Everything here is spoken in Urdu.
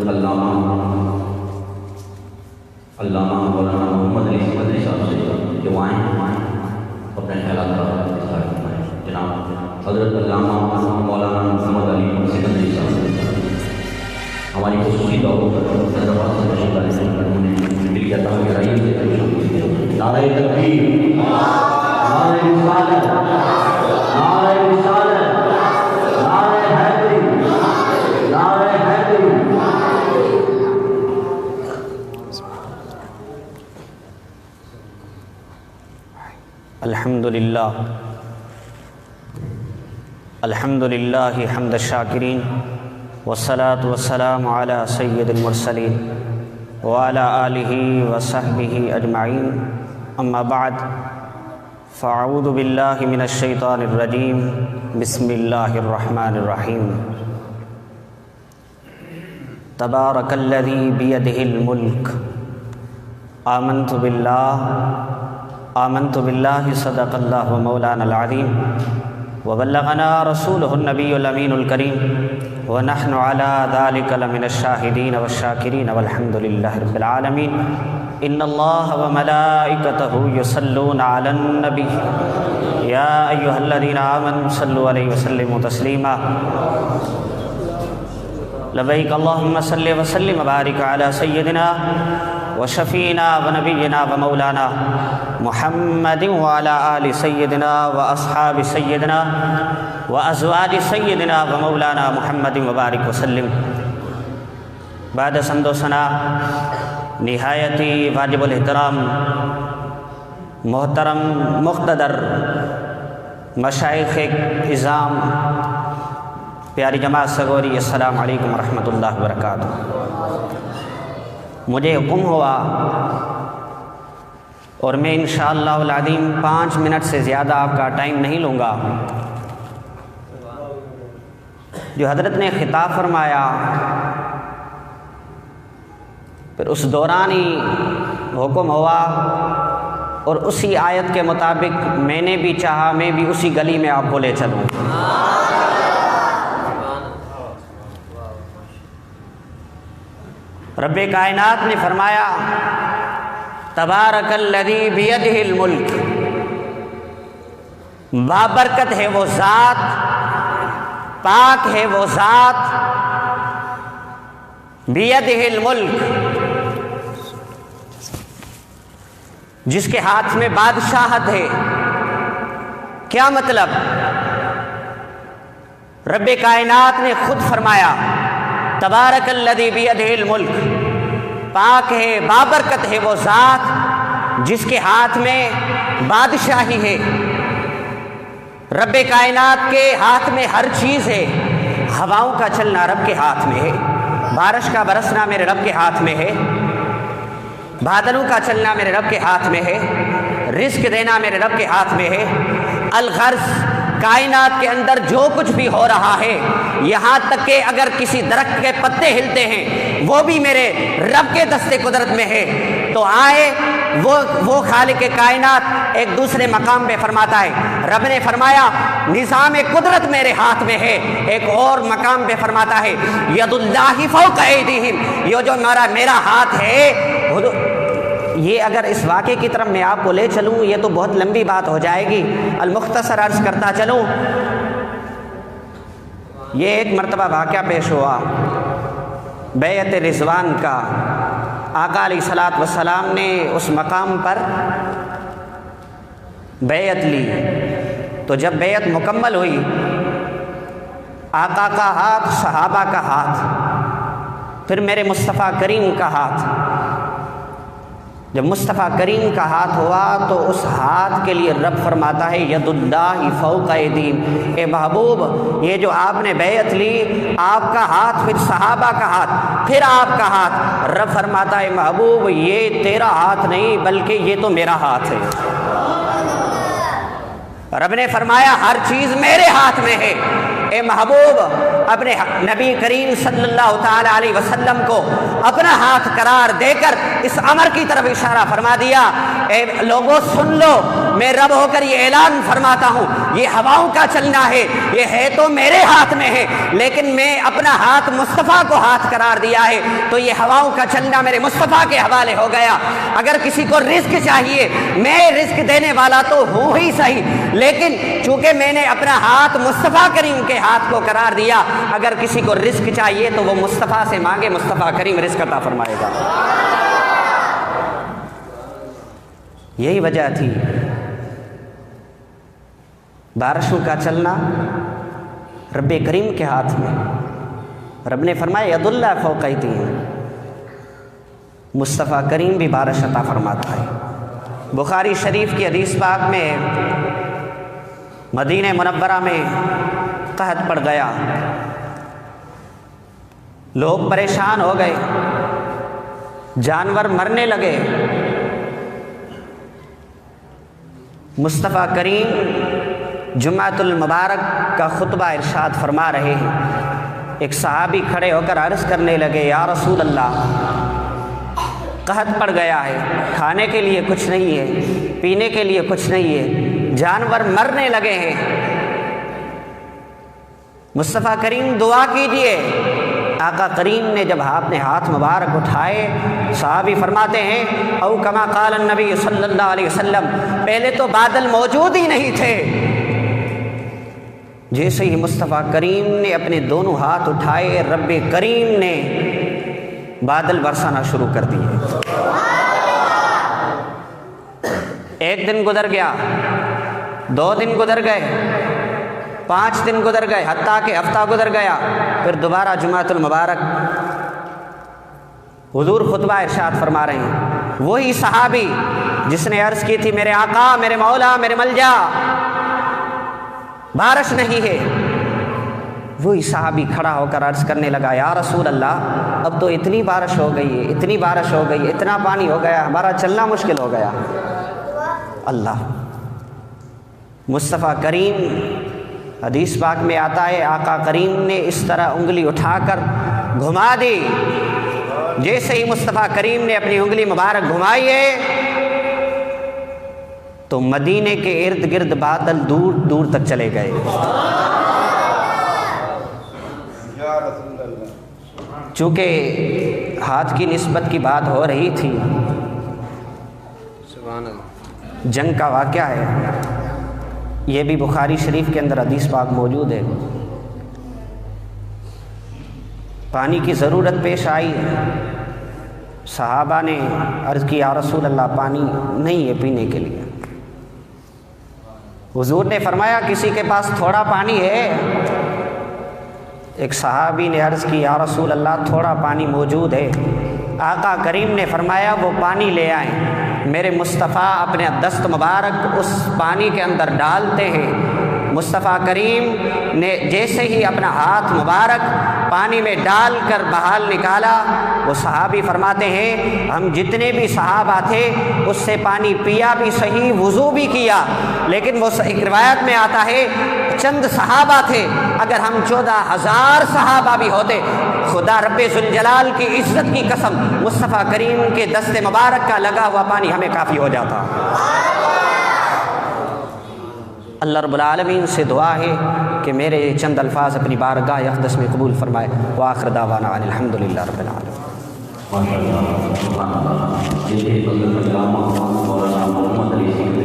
علامہ مولانا محمد علی مدنی صاحب سے جو آئیں اپنے خیالات کا اظہار فرمائیں۔ جناب حضرت علامہ مولانا محمد علی مدنی صاحب ہماری خصوصی دعوت پر حیدرآباد سے تشریف لائے ہیں، انہوں نے دل کی عطا گہرائی سے نعرہ تکبیر، نعرہ رسالت، نعرہ رسالت، نعرہ حیدری، نعرہ حیدری۔ الحمدللہ حمد الشاکرین والصلاة والسلام علی سید المرسلین وعلی آلہ وصحبہ اجمعین، اما بعد فاعوذ باللہ من الشیطان الرجیم، بسم اللہ الرحمن الرحیم۔ تبارک الذی بیدہ الملک، آمنت باللہ صدق اللہ مولانا العظیم وبلغنا رسولہ النبی الامین الکریم ونحن علی ذلک لمن الشاہدین والشاکرین والحمد للہ رب العالمین۔ ان اللہ وملائکتہ یصلون علی النبی یا ایہا الذین آمنوا صلوا علیہ وسلموا تسلیما۔ لبیک اللہم صلی وسلم وبارک علی سیدنا وشفینا ونبینا ومولانا محمد وعلی آل سیدنا واصحاب سیدنا وازواج سیدنا ومولانا محمد وبارک وسلم۔ بعد حمد و ثنا نہایتی واجب الاحترام محترم مقتدر مشائخ عظام، پیاری جماعت سگوری، السلام علیکم ورحمۃ اللہ وبرکاتہ۔ مجھے حکم ہوا اور میں انشاءاللہ العظیم 5 منٹ سے زیادہ آپ کا ٹائم نہیں لوں گا۔ جو حضرت نے خطاب فرمایا پھر اس دوران ہی حکم ہوا اور اسی آیت کے مطابق میں نے بھی چاہا میں بھی اسی گلی میں آپ کو لے چلوں۔ رب کائنات نے فرمایا تبارک الذی بیدہ الملک، بابرکت ہے وہ ذات، پاک ہے وہ ذات، بیدہ الملک، جس کے ہاتھ میں بادشاہت ہے۔ کیا مطلب؟ رب کائنات نے خود فرمایا تبارک الذی بیدہ الملک، پاک ہے بابرکت ہے وہ ذات جس کے ہاتھ میں بادشاہی ہے۔ رب کائنات کے ہاتھ میں ہر چیز ہے۔ ہواؤں کا چلنا رب کے ہاتھ میں ہے، بارش کا برسنا میرے رب کے ہاتھ میں ہے، بادلوں کا چلنا میرے رب کے ہاتھ میں ہے، رزق دینا میرے رب کے ہاتھ میں ہے۔ الغرض کائنات کے اندر جو کچھ بھی ہو رہا ہے، یہاں تک کہ اگر کسی درخت کے پتے ہلتے ہیں وہ بھی میرے رب کے دست قدرت میں ہے۔ تو آئے وہ خالق کائنات ایک دوسرے مقام پہ فرماتا ہے، رب نے فرمایا نظام قدرت میرے ہاتھ میں ہے، ایک اور مقام پہ فرماتا ہے ید اللہ فوق ایدیہم، یہ جو میرا ہاتھ ہے۔ یہ اگر اس واقعے کی طرف میں آپ کو لے چلوں یہ تو بہت لمبی بات ہو جائے گی، المختصر عرض کرتا چلوں۔ یہ ایک مرتبہ واقعہ پیش ہوا بیعت رضوان کا۔ آقا علیہ الصلوۃ والسلام نے اس مقام پر بیعت لی، تو جب بیعت مکمل ہوئی، آقا کا ہاتھ، صحابہ کا ہاتھ، پھر میرے مصطفیٰ کریم کا ہاتھ۔ جب مصطفیٰ کریم کا ہاتھ ہوا تو اس ہاتھ کے لیے رب فرماتا ہے ید اللہ فوق ایدیہم، اے محبوب یہ جو آپ نے بیعت لی، آپ کا ہاتھ، پھر صحابہ کا ہاتھ، پھر آپ کا ہاتھ۔ رب فرماتا ہے محبوب یہ تیرا ہاتھ نہیں بلکہ یہ تو میرا ہاتھ ہے۔ رب نے فرمایا ہر چیز میرے ہاتھ میں ہے۔ اے محبوب اپنے نبی کریم صلی اللہ تعالی علیہ وسلم کو اپنا ہاتھ قرار دے کر اس امر کی طرف اشارہ فرما دیا، اے لوگوں سن لو، میں رب ہو کر یہ اعلان فرماتا ہوں یہ ہواؤں کا چلنا ہے، یہ ہے تو میرے ہاتھ میں ہے، لیکن میں اپنا ہاتھ مصطفیٰ کو ہاتھ قرار دیا ہے، تو یہ ہواؤں کا چلنا میرے مصطفیٰ کے حوالے ہو گیا۔ اگر کسی کو رزق چاہیے، میں رزق دینے والا تو ہوں ہی صحیح، لیکن چونکہ میں نے اپنا ہاتھ مصطفیٰ کریم کے ہاتھ کو قرار دیا، اگر کسی کو رزق چاہیے تو وہ مصطفیٰ سے مانگے، مصطفیٰ کریم رزق عطا فرمائے گا۔ یہی وجہ تھی بارشوں کا چلنا رب کریم کے ہاتھ میں۔ رب نے فرمایا ید اللہ فوق ایدیہم، مصطفیٰ کریم بھی بارش عطا فرماتا ہے۔ بخاری شریف کی حدیث پاک میں مدینہ منورہ میں قحط پڑ گیا، لوگ پریشان ہو گئے، جانور مرنے لگے۔ مصطفیٰ کریم جمعۃ المبارک کا خطبہ ارشاد فرما رہے ہیں، ایک صحابی کھڑے ہو کر عرض کرنے لگے یا رسول اللہ، قحط پڑ گیا ہے، کھانے کے لیے کچھ نہیں ہے، پینے کے لیے کچھ نہیں ہے، جانور مرنے لگے ہیں، مصطفیٰ کریم دعا کیجئے۔ آقا کریم نے جب اپنے ہاتھ مبارک اٹھائے، صحابی فرماتے ہیں او کما قال النبی صلی اللہ علیہ وسلم، پہلے تو بادل موجود ہی نہیں تھے، جیسے ہی مصطفیٰ کریم نے اپنے دونوں ہاتھ اٹھائے، رب کریم نے بادل برسانا شروع کر دیے۔ ایک دن گزر گیا، 2 دن گزر گئے، 5 دن گزر گئے، حتیٰ کہ ہفتہ گزر گیا، پھر دوبارہ جمعۃ المبارک حضور خطبہ ارشاد فرما رہے ہیں۔ وہی صحابی جس نے عرض کی تھی میرے آقا، میرے مولا، میرے ملجا، بارش نہیں ہے، وہی صحابی کھڑا ہو کر عرض کرنے لگا یا رسول اللہ، اب تو اتنی بارش ہو گئی ہے، اتنی بارش ہو گئی، اتنا پانی ہو گیا، ہمارا چلنا مشکل ہو گیا۔ اللہ، مصطفیٰ کریم، حدیث پاک میں آتا ہے آقا کریم نے اس طرح انگلی اٹھا کر گھما دی، جیسے ہی مصطفیٰ کریم نے اپنی انگلی مبارک گھمائی ہے تو مدینے کے ارد گرد بادل دور دور تک چلے گئے۔ چونکہ ہاتھ کی نسبت کی بات ہو رہی تھی، جنگ کا واقعہ ہے، یہ بھی بخاری شریف کے اندر حدیث پاک موجود ہے۔ پانی کی ضرورت پیش آئی ہے، صحابہ نے عرض کی یا رسول اللہ پانی نہیں ہے پینے کے لیے۔ حضور نے فرمایا کسی کے پاس تھوڑا پانی ہے؟ ایک صحابی نے عرض کی یا رسول اللہ تھوڑا پانی موجود ہے۔ آقا کریم نے فرمایا وہ پانی لے آئیں۔ میرے مصطفیٰ اپنے دست مبارک اس پانی کے اندر ڈالتے ہیں، مصطفیٰ کریم نے جیسے ہی اپنا ہاتھ مبارک پانی میں ڈال کر بہال نکالا، وہ صحابی فرماتے ہیں ہم جتنے بھی صحابہ تھے اس سے پانی پیا بھی صحیح، وضو بھی کیا، لیکن وہ ایک روایت میں آتا ہے چند صحابہ تھے، اگر ہم 14,000 صحابہ بھی ہوتے، خدا رب ذوالجلال کی عزت کی قسم مصطفیٰ کریم کے دست مبارک کا لگا ہوا پانی ہمیں کافی ہو جاتا۔ اللہ رب العالمین سے دعا ہے کہ میرے چند الفاظ اپنی بارگاہ اقدس میں قبول فرمائے۔ وآخر دعوانا ان الحمدللہ رب العالمین۔ محمد علی صاحب